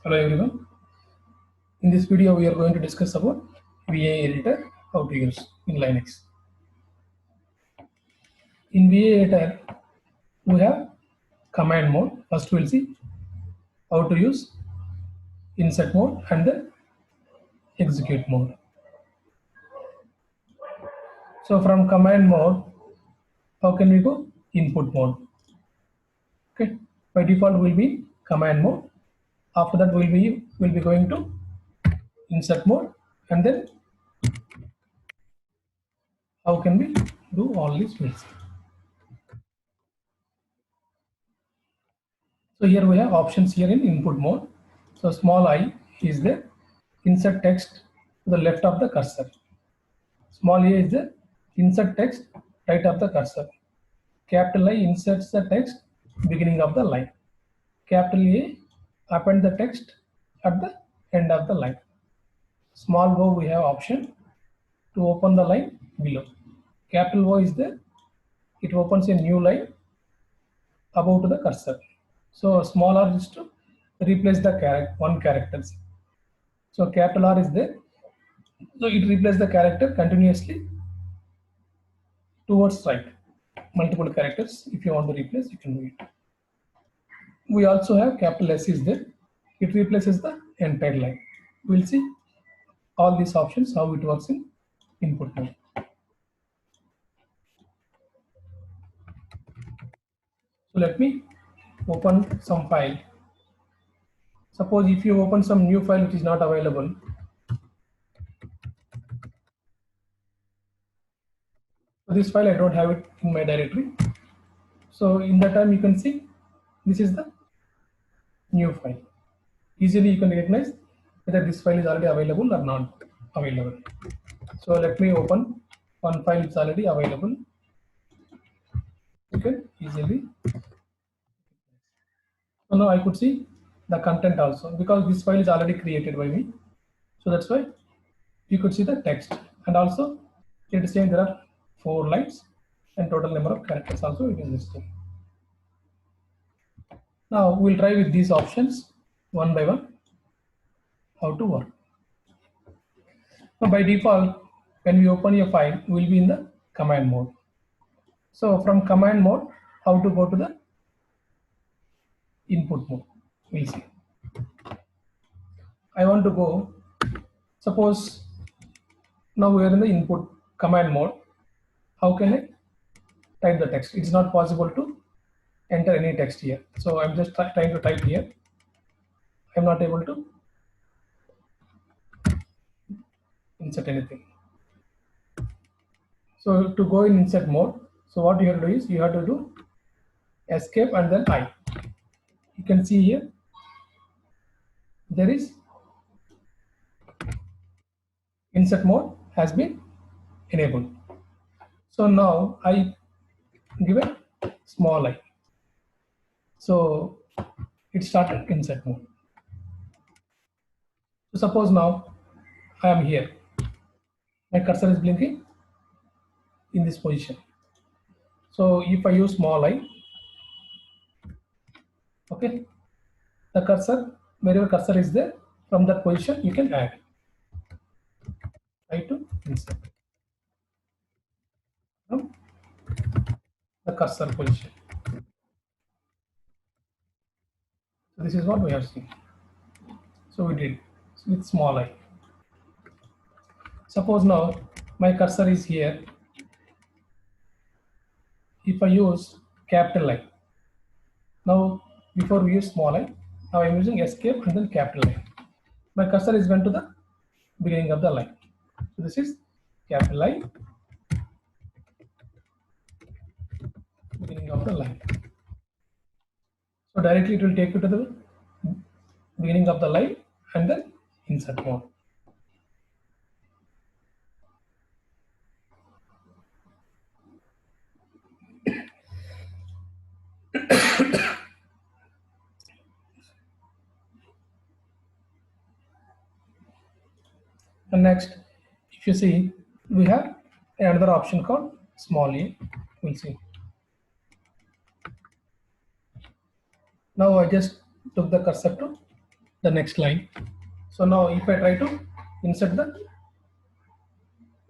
Hello everyone. In this video we are going to discuss about VA editor, how to use in Linux. In VA editor we have command mode. First we'll see how to use insert mode and the execute mode. So from command mode, how can we go? Input mode. Okay. By default will be command mode. After that we'll be going to insert mode, and then how can we do all these things. So here we have options here in input mode. So small I is the insert text to the left of the cursor. Small a is the insert text right of the cursor. Capital I inserts the text beginning of the line. Capital A append the text at the end of the line. Small o we have option to open the line below. Capital O is the it opens a new line above the cursor. So small r is to replace the one characters. So capital R is there. So it replaces the character continuously towards right. Multiple characters. If you want to replace, you can do it. We also have capital S is there. It replaces the entire line. We'll see all these options, how it works in input mode. So let me open some file. Suppose if you open some new file which is not available, so this file I don't have it in my directory. So in that time you can see this is the new file. Easily you can recognize whether this file is already available or not available. So let me open one file which is already available. You can easily. So now I could see the content also because this file is already created by me. So that's why you could see the text, and also it is saying there are 4 lines and total number of characters also it is listed. Now we'll try with these options one by one how to work. Now by default, when we open a file, we will be in the command mode. So from command mode, how to go to the input mode, we'll see. I want to go, suppose now we are in the input command mode. How can I type the text? It's not possible to enter any text here. So I'm just trying to type here. I'm not able to insert anything. So to go in insert mode, so what you have to do is you have to do escape and then I. You can see here there is insert mode has been enabled. So now I give a small I. So it started insert mode. So suppose now I am here. My cursor is blinking in this position. So if I use small I, okay, the cursor, wherever cursor is there, from that position you can add. Try to insert from the cursor position. So this is what we have seen. So we did with small I. Suppose now my cursor is here. If I use capital I, now before we use small I, now I am using escape and then capital I. My cursor is went to the beginning of the line. So this is capital I, beginning of the line. So directly it will take you to the beginning of the line and then insert mode. And next, if you see, we have another option called small a. We'll see. Now I just took the cursor to the next line. So now if I try to insert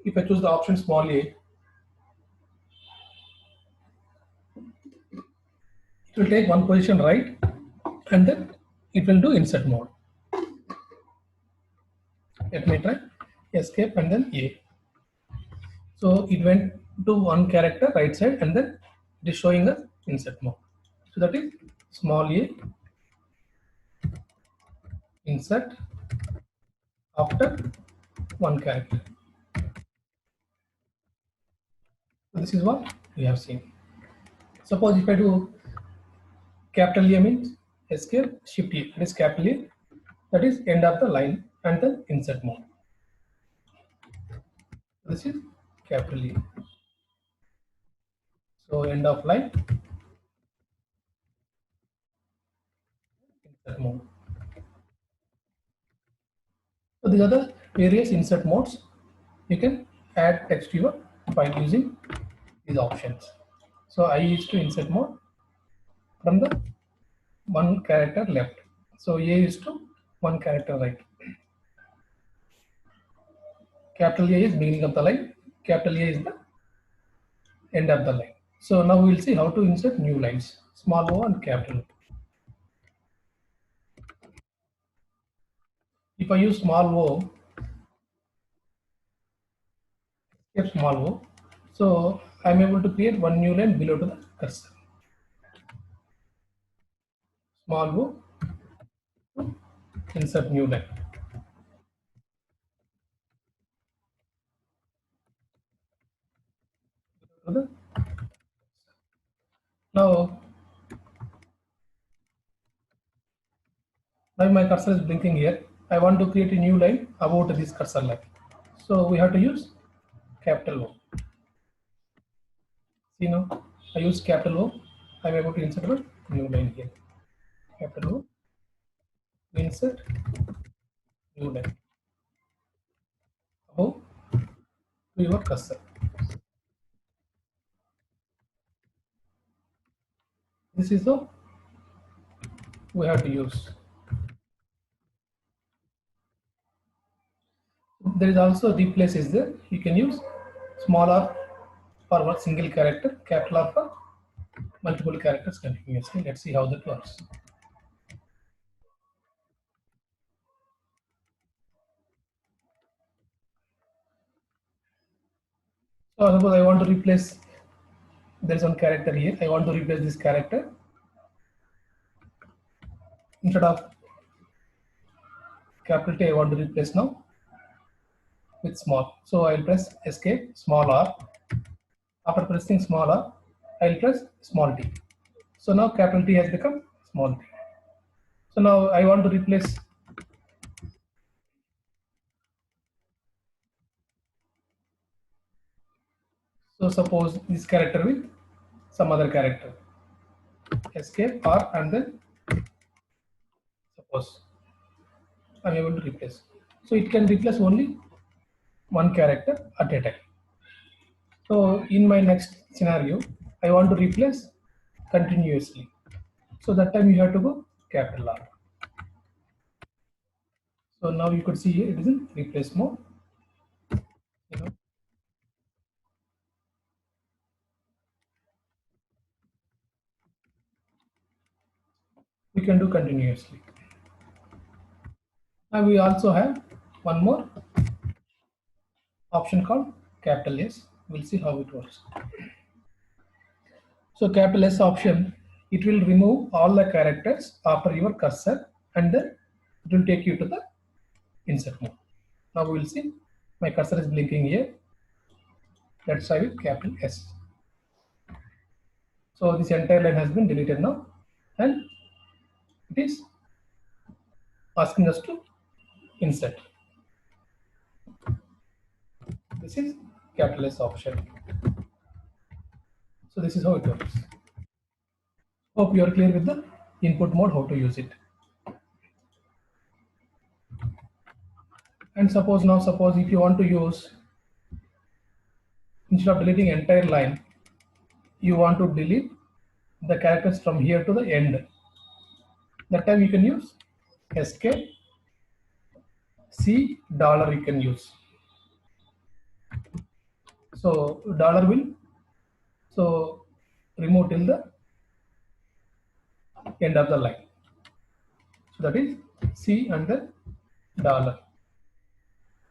if I choose the option small a, it will take one position right and then it will do insert mode. Let me try escape and then a. So it went to one character right side and then it is showing the insert mode. So that is small a insert after one character. So this is what we have seen. Suppose if I do capital A means escape, shift A, that is capital A, that is end of the line and then insert mode. This is capital A. So end of line, insert mode. So these are the various insert modes. You can add text to your file using these options. So I is to insert mode from the one character left. So A is to one character right. Capital A is beginning of the line. Capital A is the end of the line. So now we will see how to insert new lines, small o and capital O. If I use small o, escape small o, so I am able to create one new line below to the cursor. Small o, insert new line. Now my cursor is blinking here. I want to create a new line about this cursor line. So we have to use capital O. See now, I use capital O. I am able to insert a new line here. Capital O, insert new line above to your cursor. This is the we have to use. There is also replace is there. You can use small r for one single character, capital R for multiple characters continuously. Let's see how that works. So suppose I want to replace, there is one character here. I want to replace this character. Instead of capital T, I want to replace now with small. So I'll press escape, small r. After pressing small r, I'll press small t. So now capital T has become small t. So now I want to replace so suppose this character with some other character. Escape R and then suppose I'm able to replace. So it can replace only one character at a time. So in my next scenario, I want to replace continuously. So that time you have to go capital R. So now you could see here it is in replace mode. You know, we can do continuously. Now we also have one more option called capital S. We'll see how it works. So capital S option, it will remove all the characters after your cursor and then it will take you to the insert mode. Now we will see my cursor is blinking here. Let's try with capital S. So this entire line has been deleted now and it is asking us to insert. This is capital S option. So this is how it works. Hope you are clear with the input mode, how to use it. And suppose if you want to use, instead of deleting entire line, you want to delete the characters from here to the end. That time you can use escape, C dollar you can use. So dollar will remove till the end of the line. So that is C and the dollar.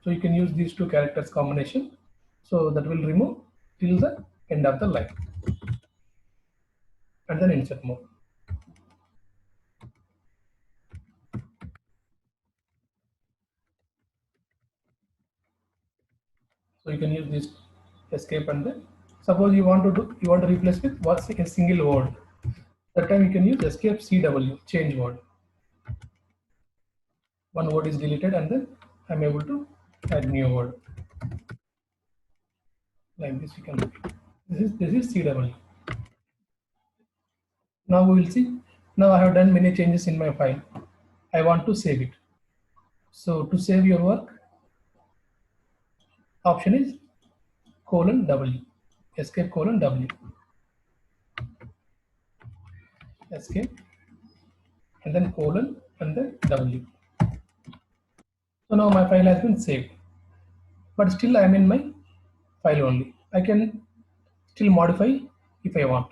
So you can use these two characters combination. So that will remove till the end of the line. And then insert mode. So you can use this escape and then suppose you want to replace with what's a single word. That time you can use escape CW, change word. One word is deleted and then I'm able to add new word. Like this you can do. This is CW. Now we will see. Now I have done many changes in my file. I want to save it. So to save your work, option is :W. Escape :W. Escape and then colon and then W. So now my file has been saved. But still I am in my file only. I can still modify if I want.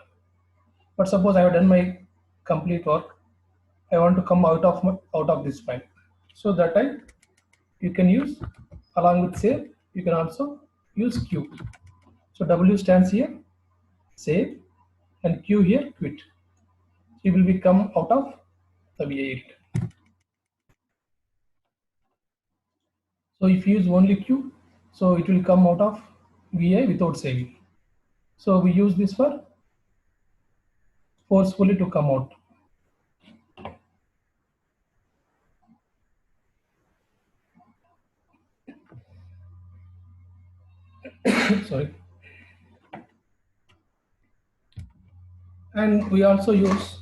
But suppose I have done my complete work. I want to come out of this file. So that time you can use along with save. You can also use Q. So W stands here, save, and Q here, quit. You will become out of the VA editor. So if you use only Q, so it will come out of VA without saving. So we use this for forcefully to come out. Sorry. And we also use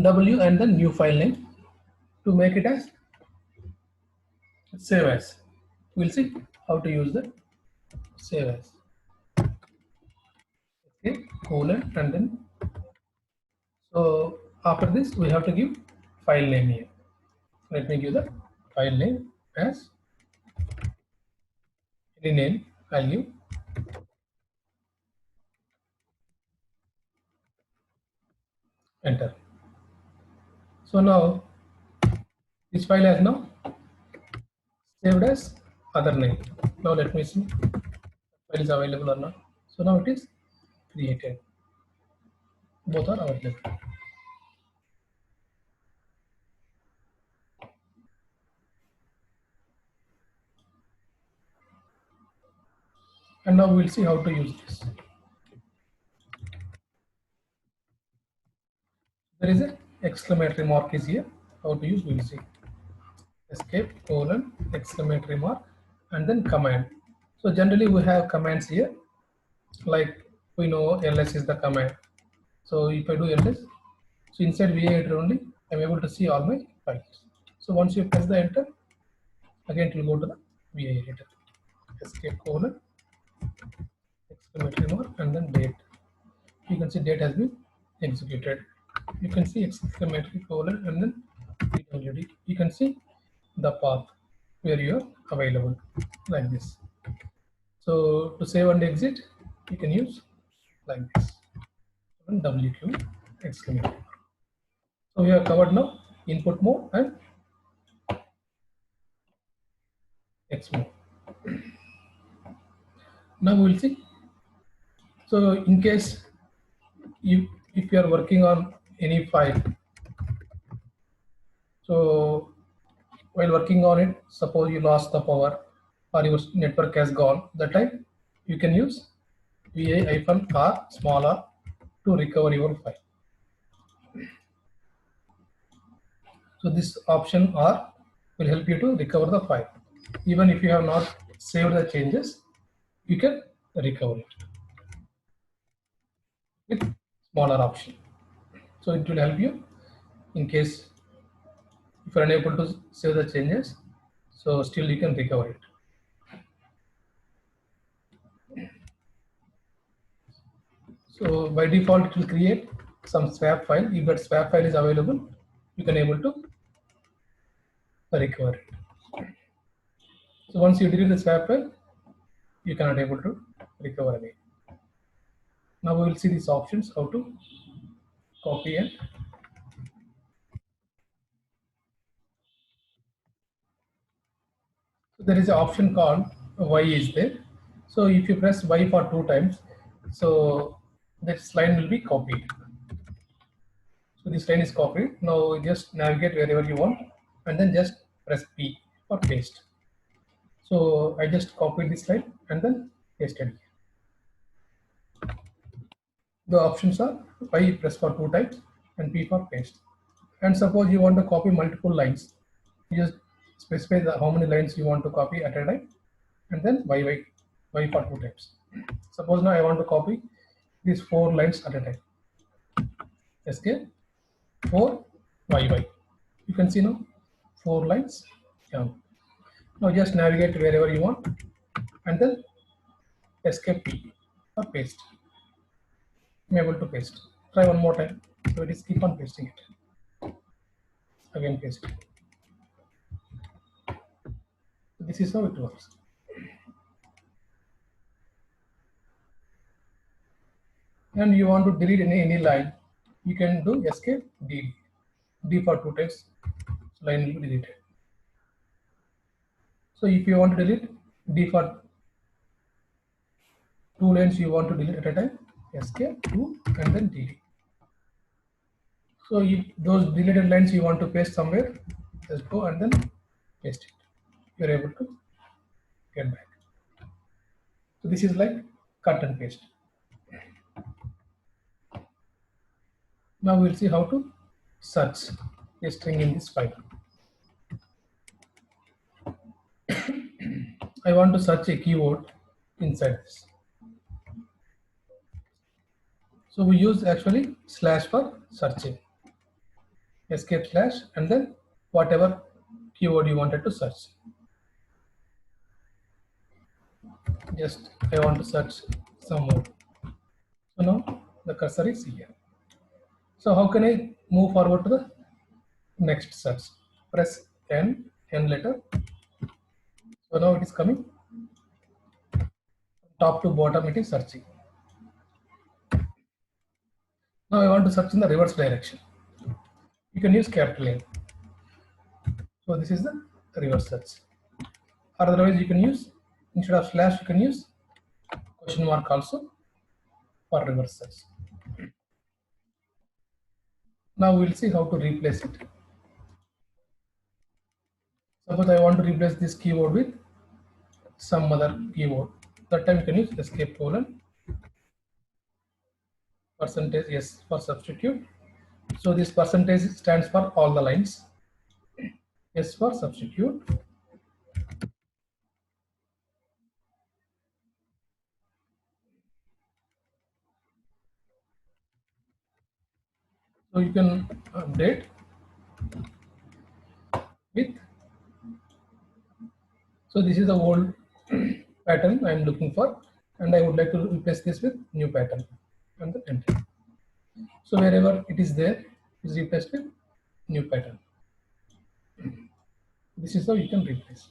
W and the new file name to make it as save as. We'll see how to use the save as. Okay, colon and then so after this we have to give file name here. Let me give the file name as any name. I'll give enter. So now this file has now saved as other name. Now let me see file is available or not. So now it is created. Both are available. And now we'll see how to use this. There is a exclamatory mark is here. How to use we'll see. Escape colon exclamatory mark and then command. So generally we have commands here, like we know ls is the command. So if I do ls, so inside VA editor only I'm able to see all my files. So once you press the enter, again it will go to the VA editor. Escape colon exclamatory mark and then date. You can see date has been executed. You can see exclamatory colon and then PWD. You can see the path where you are available like this. So to save and exit, you can use like this. WQ exclamation. So we have covered now input mode and X mode. Now we will see. So in case if you are working on any file, so while working on it, suppose you lost the power or your network has gone, that time you can use VA-R small r to recover your file. So this option R will help you to recover the file. Even if you have not saved the changes, you can recover it with smaller option. So it will help you in case if you are unable to save the changes, so still you can recover it. So by default, it will create some swap file. If that swap file is available, you can able to recover it. So once you delete the swap file, you cannot able to recover again. Now we will see these options, how to copy and so there is an option called Y is there. So if you press Y for 2 times, so this line will be copied. So this line is copied. Now just navigate wherever you want and then just press P for paste. So I just copied this line and then pasted it. The options are Y press for 2 times and P for paste. And suppose you want to copy multiple lines, you just specify how many lines you want to copy at a time and then Y for 2 times. Suppose now I want to copy these 4 lines at a time. Escape 4 YY. You can see now 4 lines down. Now just navigate wherever you want and then escape P or paste. I'm able to paste. Try one more time. So it is keep on pasting it. Again paste. This is how it works. And you want to delete any line, you can do escape D. D for 2 times, so line will be deleted. So if you want to delete D for 2 lines, you want to delete at a time, escape 2 and then delete. So if those deleted lines you want to paste somewhere, just go and then paste it. You are able to get back. So this is like cut and paste. Now we'll see how to search a string in this file. I want to search a keyword inside this. So we use actually slash for searching. Escape slash and then whatever keyword you wanted to search. Just I want to search some more. So now the cursor is here. So how can I move forward to the next search? Press N letter. So now it is coming. Top to bottom it is searching. Now I want to search in the reverse direction. You can use capital N. So this is the reverse search. Otherwise you can use, instead of slash you can use question mark also for reverse search. Now we'll see how to replace it. Suppose I want to replace this keyword with some other keyword. That time you can use escape colon percentage S for substitute. So this percentage stands for all the lines. S for substitute. So you can update with. So this is the old pattern I am looking for, and I would like to replace this with new pattern, and then enter. So wherever it is there, is replaced with new pattern. This is how you can replace.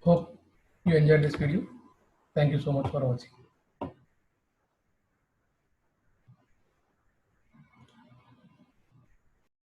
Hope you enjoyed this video. Thank you so much for watching.